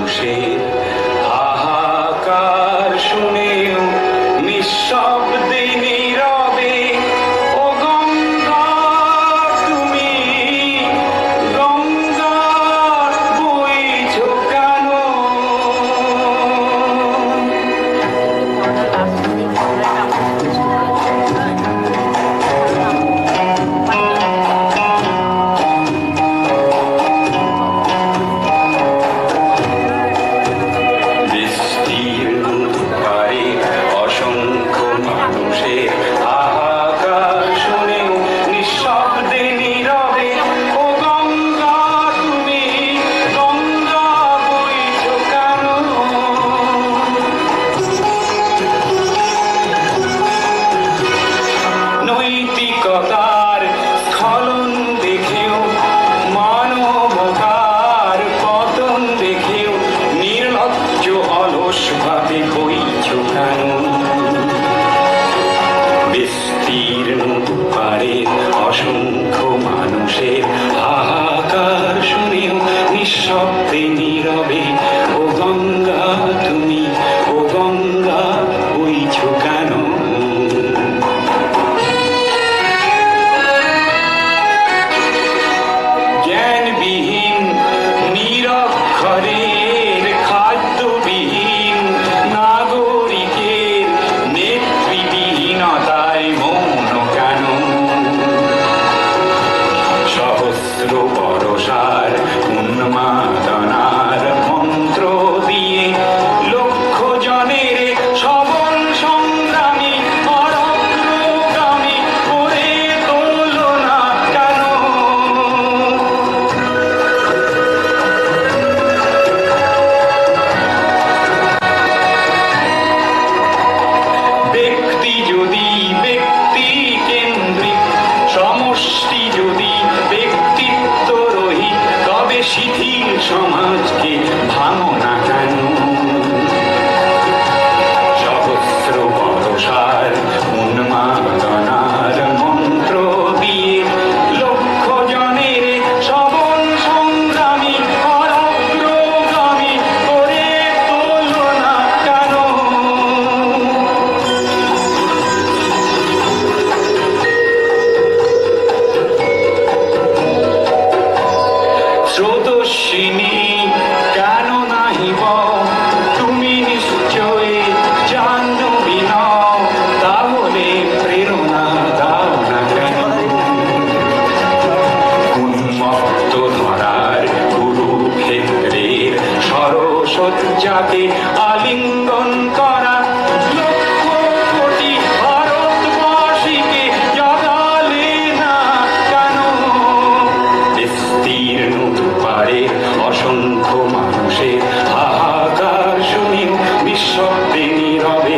মানুষের হাহাকার শুনেও নিঃশব্দে নীরবে ও গঙ্গা তুমি গঙ্গা বইছো কেন? নৈতিকতার স্খলন দেখেও মানবতার পতন দেখেও নির্লজ্জ অলস ভাবে বইছো কেন? বিস্তীর্ণ দুপারের অসংখ্য মানুষের হাহাকার শুনেও নিঃশব্দে নীরবে ও গঙ্গা তুমি ও গঙ্গা বইছো কেন? জ্ঞানবিহীন নিরক্ষরের খাদ্যবিহীন নাগরিকের নেতৃবিহীনতায় মৌন কেন? সহস্র বরষার উন্মাদনার মন্ত্র দিয়ে লক্ষ জনের সবল সংগ্রামী অগ্রগামী করে তোলো না কেন? ব্যক্তি যদি ব্যক্তি কেন্দ্রিক, সমষ্টি যদি ব্যক্তিত্ব রহিত, তবে শিথিল সমাজকে ভাঙো না কেন? সহস্র বরষার উন্মাদনার মন্ত্র দিয়ে লক্ষ জনের সবল সংগ্রামী অগ্রগামী করে তোলো না কেন? স্রোতস্বিনী কেন নাহিব তুমি নিশ্চয় জাহ্নবী নও, তাহলে প্রেরণা দাও না কেন? উন্মত্ত ধরার কুরুক্ষেত্রের সরসজ্জাকে আলিঙ্গন করা লক্ষ কোটি ভারতবাসীকে জাগালে না কেন? বিস্তীর্ণ দুপারের অসংখ্য মানুষের হাহাকার শুনেও নিঃশব্দে নীরবে